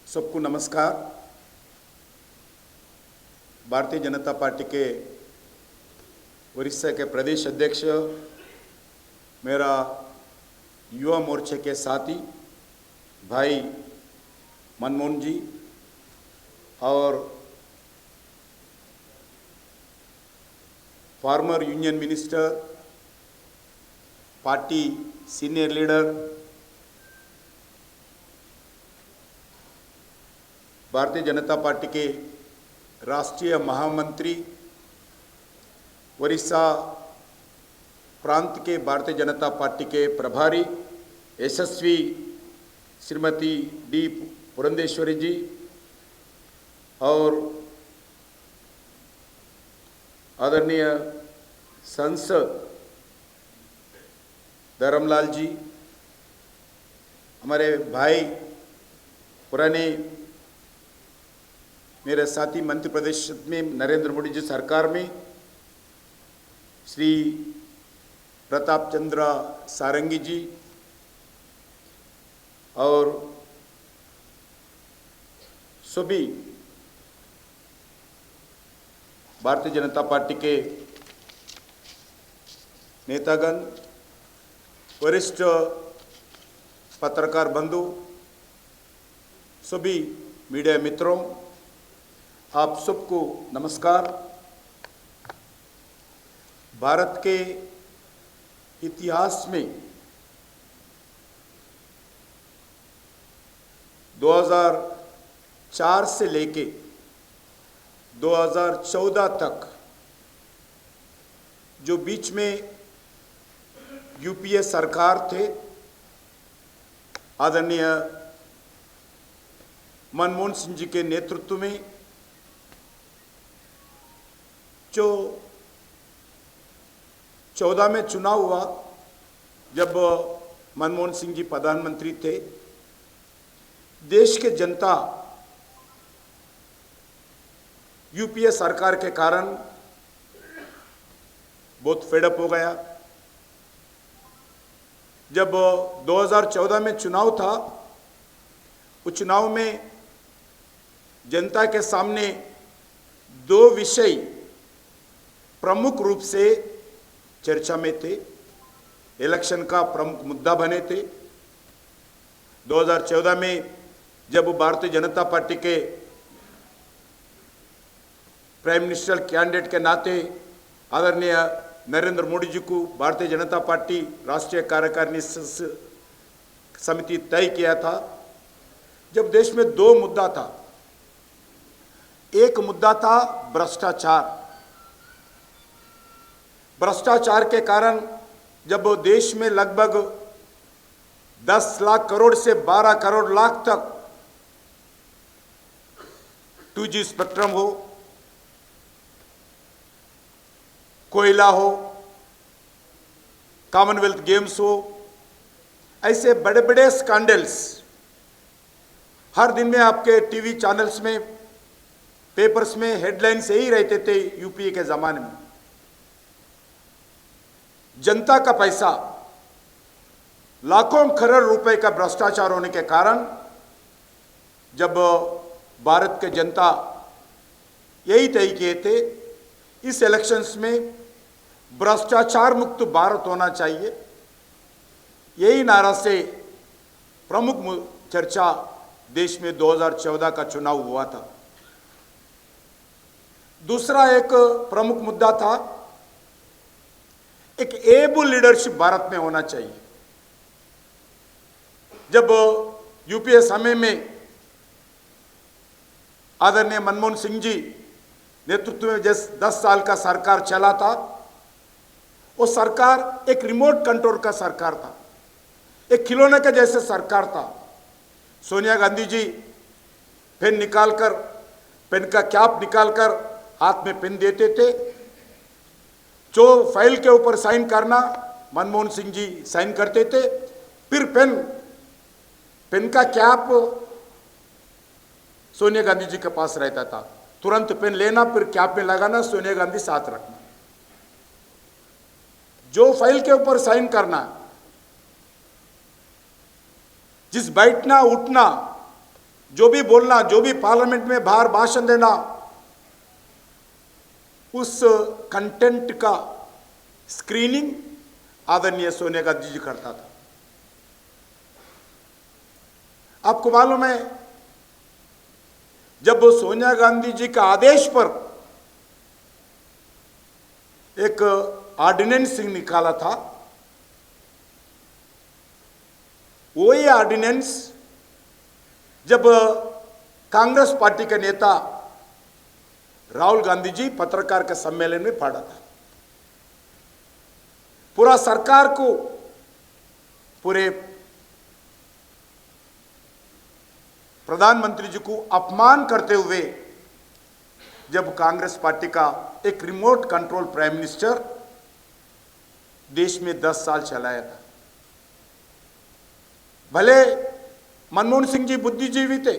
सबको नमस्कार। भारतीय जनता पार्टी के उड़ीसा के प्रदेश अध्यक्ष, मेरा युवा मोर्चे के साथी भाई मनमोहन जी और former union minister, party senior leader, Bharatiya Janata party के राष्ट्रीय महामंत्री, उड़ीसा प्रांत के भारतीय जनता पार्टी के प्रभारी यशस्वी श्रीमती डी पुरंदेश्वरी जी और आदरणीय सांसद धर्मलाल जी, हमारे भाई पुराने मेरे साथी मध्य प्रदेश में नरेंद्र मोदी जी सरकार में श्री प्रताप चंद्र सारंगी जी और सभी भारतीय जनता पार्टी के नेतागण, वरिष्ठ पत्रकार बंधु, सभी मीडिया मित्रों, आप सबको नमस्कार। भारत के इतिहास में 2004 से लेके 2014 तक जो बीच में यूपीए सरकार थे, आदरणीय मनमोहन सिंह जी के नेतृत्व में जो 14 में चुनाव हुआ, जब मनमोहन सिंह जी प्रधानमंत्री थे, देश के जनता यूपीए सरकार के कारण बहुत फेडअप हो गया। जब 2014 में चुनाव था, उस चुनाव में जनता के सामने दो विषय प्रमुख रूप से चर्चा में थे, इलेक्शन का प्रमुख मुद्दा बने थे। 2014 में जब भारतीय जनता पार्टी के प्राइम मिनिस्टर कैंडिडेट के नाते आदरणीय नरेंद्र मोदी जी को भारतीय जनता पार्टी राष्ट्रीय कार्यकारिणी समिति तय किया था, जब देश में दो मुद्दा था। एक मुद्दा था भ्रष्टाचार के कारण जब देश में लगभग 10 लाख करोड़ से 12 करोड़ लाख तक 2G स्पेक्ट्रम हो, कोयला हो, कॉमनवेल्थ गेम्स हो, ऐसे बड़े बड़े स्कैंडल्स हर दिन में आपके टीवी चैनल्स में, पेपर्स में हेडलाइंस यही रहते थे। यूपीए के जमाने में जनता का पैसा, लाखों करोड़ रुपए का भ्रष्टाचार होने के कारण जब भारत के जनता यही तय किए थे, इस इलेक्शंस में भ्रष्टाचार मुक्त भारत होना चाहिए, यही नारा से प्रमुख चर्चा देश में 2014 का चुनाव हुआ था। दूसरा एक प्रमुख मुद्दा था, एक एबल लीडरशिप भारत में होना चाहिए। जब यूपीए समय में आदरणीय मनमोहन सिंह जी नेतृत्व में 10 साल का सरकार चला था, वो सरकार एक रिमोट कंट्रोल का सरकार था, एक खिलौने के जैसे सरकार था। सोनिया गांधी जी पेन का कैप निकालकर हाथ में पेन देते थे, जो फाइल के ऊपर साइन करना मनमोहन सिंह जी साइन करते थे, फिर पेन का कैप सोनिया गांधी जी के पास रहता था, तुरंत पेन लेना फिर कैप में लगाना, सोनिया गांधी साथ रखना। जो फाइल के ऊपर साइन करना, जिस बैठना उठना जो भी बोलना, जो भी पार्लियामेंट में बाहर भाषण देना, उस कंटेंट का स्क्रीनिंग आदरणीय सोनिया गांधी जी करता था। आपको मालूम है, जब सोनिया गांधी जी का आदेश पर एक ऑर्डिनेंस निकाला था, वही ऑर्डिनेंस जब कांग्रेस पार्टी के नेता राहुल गांधी जी पत्रकार के सम्मेलन में पढ़ा था, पूरा सरकार को, पूरे प्रधानमंत्री जी को अपमान करते हुए, जब कांग्रेस पार्टी का एक रिमोट कंट्रोल प्राइम मिनिस्टर देश में 10 साल चलाया था। भले मनमोहन सिंह जी बुद्धिजीवी थे,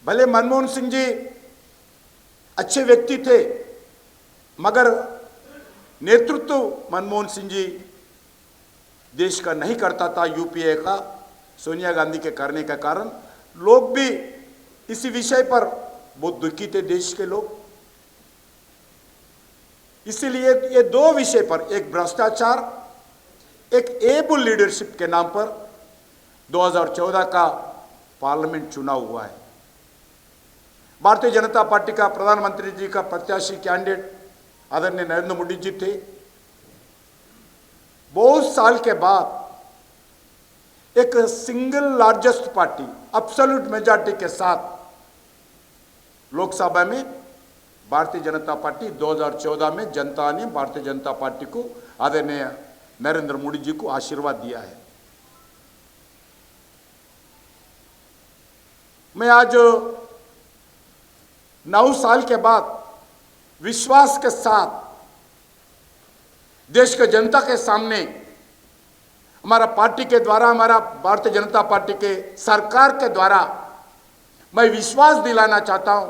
भले मनमोहन सिंह जी अच्छे व्यक्ति थे, मगर नेतृत्व मनमोहन सिंह जी देश का नहीं करता था, यूपीए का सोनिया गांधी के करने का कारण लोग भी इसी विषय पर बहुत दुखी थे, देश के लोग। इसीलिए ये दो विषय पर, एक भ्रष्टाचार, एक एबल लीडरशिप के नाम पर 2014 का पार्लियामेंट चुनाव हुआ है। भारतीय जनता पार्टी का प्रधानमंत्री जी का प्रत्याशी कैंडिडेट आदरणीय नरेंद्र मोदी जी थे। बहुत साल के बाद एक single largest party absolute majority के साथ लोकसभा में भारतीय जनता पार्टी 2014 में जनता ने भारतीय जनता पार्टी को, आदरणीय नरेंद्र मोदी जी को आशीर्वाद दिया है। मैं आज 9 साल के बाद विश्वास के साथ देश के जनता के सामने हमारा पार्टी के द्वारा, हमारा भारतीय जनता पार्टी के सरकार के द्वारा मैं विश्वास दिलाना चाहता हूं।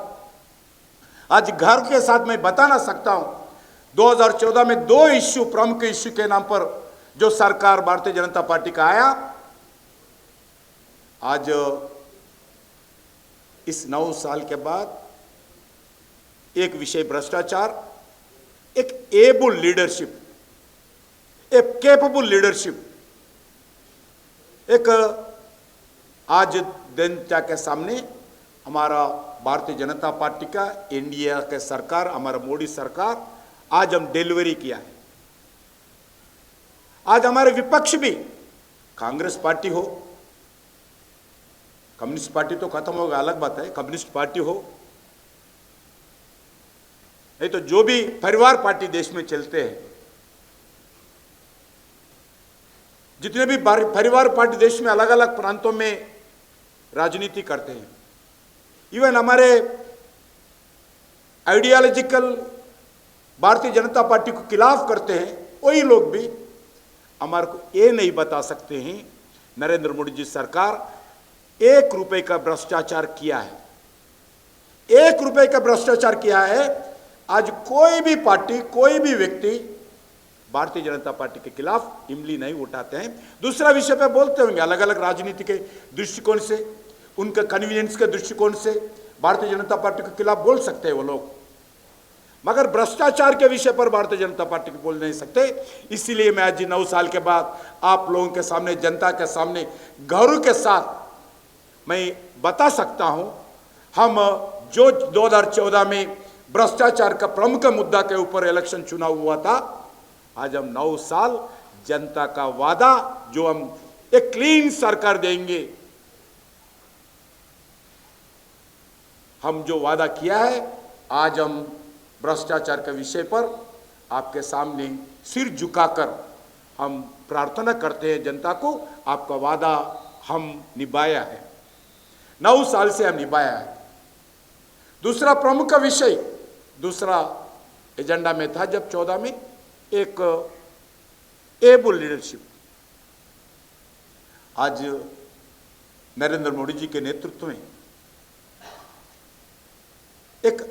आज घर के साथ मैं बताना सकता हूं, 2014 में 2 इश्यू, प्रमुख इश्यू के नाम पर जो सरकार भारतीय जनता पार्टी का आया, आज इस 9 साल के बाद एक विषय भ्रष्टाचार, एक एबल लीडरशिप, एक कैपेबल लीडरशिप, एक आज जनता के सामने हमारा भारतीय जनता पार्टी का, एनडीए के सरकार, हमारा मोदी सरकार, आज हम डिलीवरी किया है। आज हमारे विपक्ष भी, कांग्रेस पार्टी हो, कम्युनिस्ट पार्टी तो खत्म होगा, अलग बात है, कम्युनिस्ट पार्टी हो, नहीं तो जो भी परिवार पार्टी देश में चलते हैं, जितने भी परिवार पार्टी देश में अलग अलग प्रांतों में राजनीति करते हैं, इवन हमारे आइडियोलॉजिकल भारतीय जनता पार्टी को खिलाफ करते हैं, वही लोग भी हमारे को ये नहीं बता सकते हैं नरेंद्र मोदी जी सरकार 1 रुपए का भ्रष्टाचार किया है। 1 रुपए का भ्रष्टाचार किया है। आज कोई भी पार्टी, कोई भी व्यक्ति भारतीय जनता पार्टी के खिलाफ इमली नहीं उठाते हैं। दूसरा विषय पे बोलते होंगे, अलग अलग राजनीति के दृष्टिकोण से, उनके कन्वीनियंस के दृष्टिकोण से भारतीय जनता पार्टी के खिलाफ बोल सकते हैं वो लोग, मगर भ्रष्टाचार के विषय पर भारतीय जनता पार्टी को बोल नहीं सकते। इसीलिए मैं आज 9 साल के बाद आप लोगों के सामने, जनता के सामने गौरव के साथ मैं बता सकता हूं, हम जो 2014 में भ्रष्टाचार का प्रमुख मुद्दा के ऊपर इलेक्शन चुनाव हुआ था, आज हम 9 साल जनता का वादा, जो हम एक क्लीन सरकार देंगे, हम जो वादा किया है, आज हम भ्रष्टाचार के विषय पर आपके सामने सिर झुकाकर हम प्रार्थना करते हैं जनता को, आपका वादा हम निभाया है, 9 साल से हम निभाया है। दूसरा प्रमुख विषय, दूसरा एजेंडा में था जब 14 में, एक एबल लीडरशिप। आज नरेंद्र मोदी जी के नेतृत्व में एक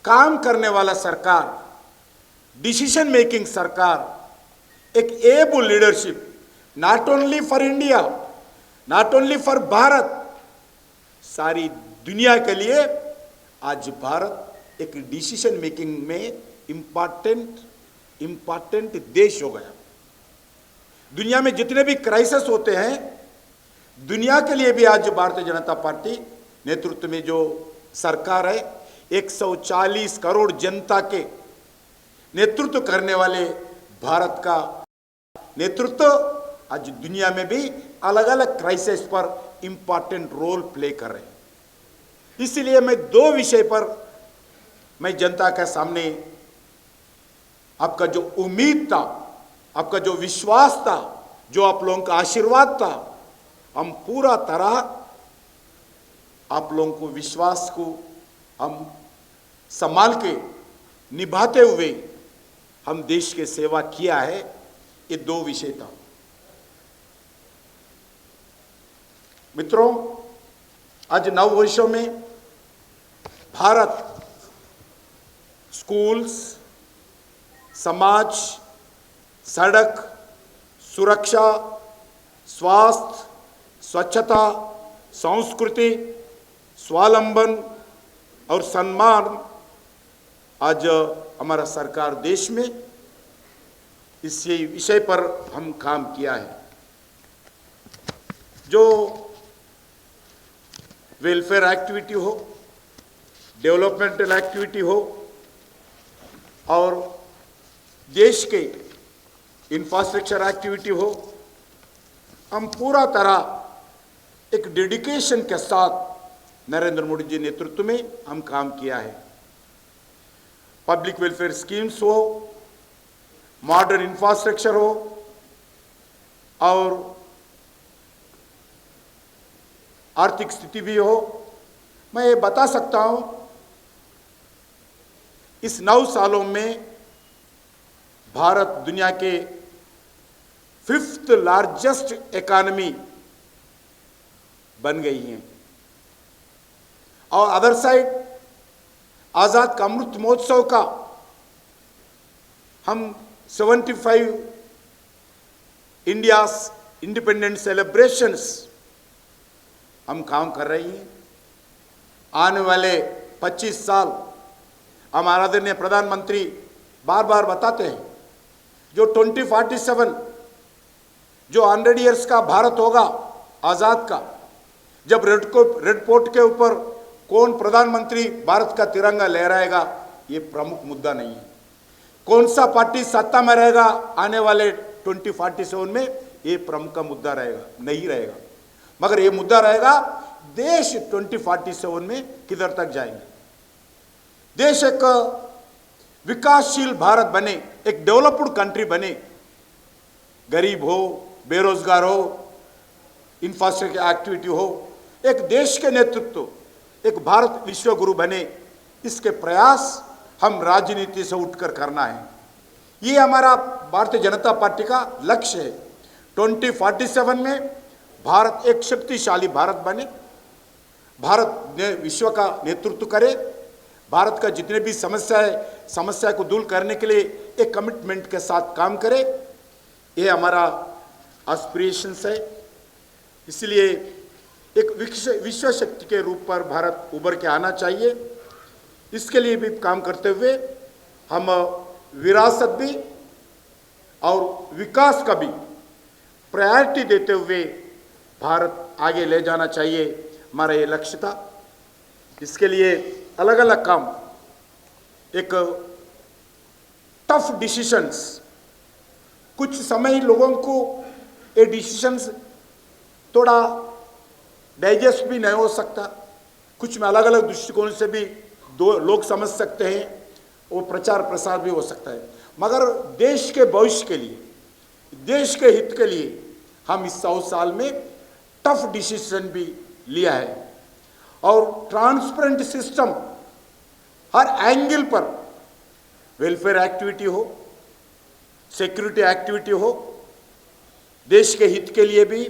काम करने वाला सरकार, डिसीजन मेकिंग सरकार, एक able leadership, not only for India, not only for Bharat, सारी दुनिया के लिए आज भारत एक डिसीजन मेकिंग में इम्पॉर्टेंट देश हो गया। दुनिया में जितने भी क्राइसिस होते हैं, दुनिया के लिए भी आज भारतीय जनता पार्टी नेतृत्व में जो सरकार है, 140 करोड़ जनता के नेतृत्व करने वाले भारत का नेतृत्व आज दुनिया में भी अलग अलग क्राइसिस पर इंपॉर्टेंट रोल प्ले कर रहे हैं। इसलिए मैं दो विषय पर मैं जनता के सामने आपका जो उम्मीद था, आपका जो विश्वास था, जो आप लोगों का आशीर्वाद था, हम पूरा तरह आप लोगों को विश्वास को हम संभाल के निभाते हुए हम देश के सेवा किया है। ये दो विषय था। मित्रों, आज 9 वर्षों में भारत स्कूल्स, समाज, सड़क, सुरक्षा, स्वास्थ्य, स्वच्छता, संस्कृति, स्वावलंबन और सम्मान, आज हमारा सरकार देश में इस विषय पर हम काम किया है। जो वेलफेयर एक्टिविटी हो, डेवलपमेंटल एक्टिविटी हो और देश के इंफ्रास्ट्रक्चर एक्टिविटी हो, हम पूरा तरह एक डेडिकेशन के साथ नरेंद्र मोदी जी नेतृत्व में हम काम किया है। पब्लिक वेलफेयर स्कीम्स हो, मॉडर्न इंफ्रास्ट्रक्चर हो और आर्थिक स्थिति भी हो। मैं ये बता सकता हूं, इस 9 सालों में भारत दुनिया के 5th लार्जेस्ट इकोनॉमी बन गई है। और अदर साइड, आजाद का अमृत महोत्सव का हम 75 इंडिया इंडिपेंडेंस सेलिब्रेशंस हम काम कर रही हैं। आने वाले 25 साल हमारा आदरणीय प्रधानमंत्री बार बार बताते हैं, जो 2047 जो 100 ईयर्स का भारत होगा आज़ाद का, जब रेड पोर्ट के ऊपर कौन प्रधानमंत्री भारत का तिरंगा लहराएगा, ये प्रमुख मुद्दा नहीं है। कौन सा पार्टी सत्ता में रहेगा आने वाले 2047 में, ये प्रमुख का मुद्दा रहेगा नहीं रहेगा, मगर ये मुद्दा रहेगा देश 2047 में किधर तक जाएंगे। देश एक विकासशील भारत बने, एक डेवलप्ड कंट्री बने, गरीब हो, बेरोजगार हो, इंफ्रास्ट्रक्चर एक्टिविटी हो, एक देश के नेतृत्व, एक भारत विश्व गुरु बने, इसके प्रयास हम राजनीति से उठकर करना है। ये हमारा भारतीय जनता पार्टी का लक्ष्य है। 2047 में भारत एक शक्तिशाली भारत बने, भारत ने विश्व का नेतृत्व करे, भारत का जितने भी समस्या को दूर करने के लिए एक कमिटमेंट के साथ काम करे। ये हमारा एस्पिरेशंस है। इसलिए एक विश्व शक्ति के रूप पर भारत उभर के आना चाहिए। इसके लिए भी काम करते हुए हम विरासत भी और विकास का भी प्रायोरिटी देते हुए भारत आगे ले जाना चाहिए, हमारा ये लक्ष्य था। इसके लिए अलग अलग काम, एक टफ डिसीशंस, कुछ समय लोगों को ये डिसीशंस थोड़ा डाइजेस्ट भी नहीं हो सकता, कुछ में अलग अलग दृष्टिकोण से भी दो लोग समझ सकते हैं, वो प्रचार प्रसार भी हो सकता है, मगर देश के भविष्य के लिए, देश के हित के लिए हम इस 100 साल में टफ डिसीजन भी लिया है। और ट्रांसपेरेंट सिस्टम हर एंगल पर, वेलफेयर एक्टिविटी हो, सिक्योरिटी एक्टिविटी हो, देश के हित के लिए भी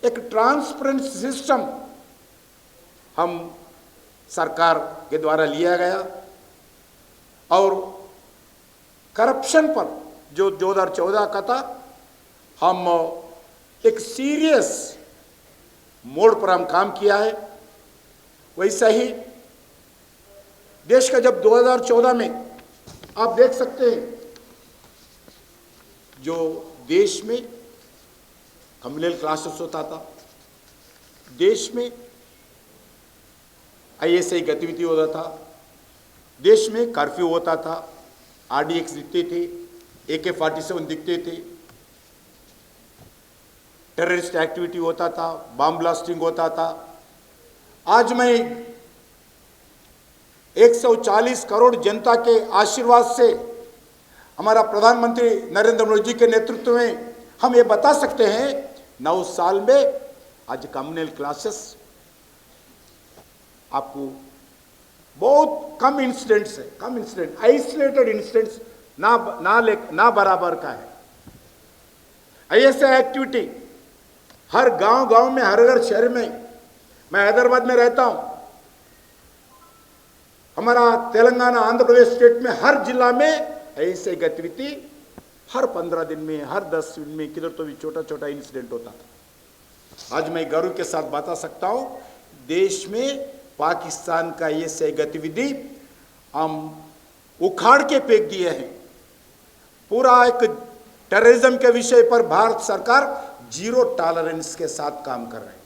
एक ट्रांसपेरेंट सिस्टम हम सरकार के द्वारा लिया गया। और करप्शन पर जो 2014 का था, हम एक सीरियस मोड पर हम काम किया है। वैसा ही देश का जब 2014 में आप देख सकते हैं, जो देश में कम्युनल क्लासेस होता था, देश में आईएसआई गतिविधि होता था, देश में कर्फ्यू होता था, आरडीएक्स दिखते थे, AK-47 दिखते थे, टेररिस्ट एक्टिविटी होता था, बम ब्लास्टिंग होता था। आज मैं 140 करोड़ जनता के आशीर्वाद से हमारा प्रधानमंत्री नरेंद्र मोदी जी के नेतृत्व में हम ये बता सकते हैं 9 साल में आज कम्युनल क्लासेस आपको बहुत कम इंसिडेंट्स है, कम इंसिडेंट, आइसोलेटेड इंसिडेंट्स ना बराबर का है। ऐसा एक्टिविटी हर गांव में, हर घर शहर में, मैं हैदराबाद में रहता हूं, हमारा तेलंगाना आंध्र प्रदेश स्टेट में हर जिला में ऐसे गतिविधि हर 15 दिन में, हर 10 दिन में किधर तो भी छोटा छोटा इंसिडेंट होता था। आज मैं गर्व के साथ बता सकता हूं, देश में पाकिस्तान का ये से गतिविधि हम उखाड़ के फेंक दिए हैं। पूरा एक टेररिज्म के विषय पर भारत सरकार जीरो टॉलरेंस के साथ काम कर रहे हैं,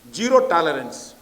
जीरो टॉलरेंस।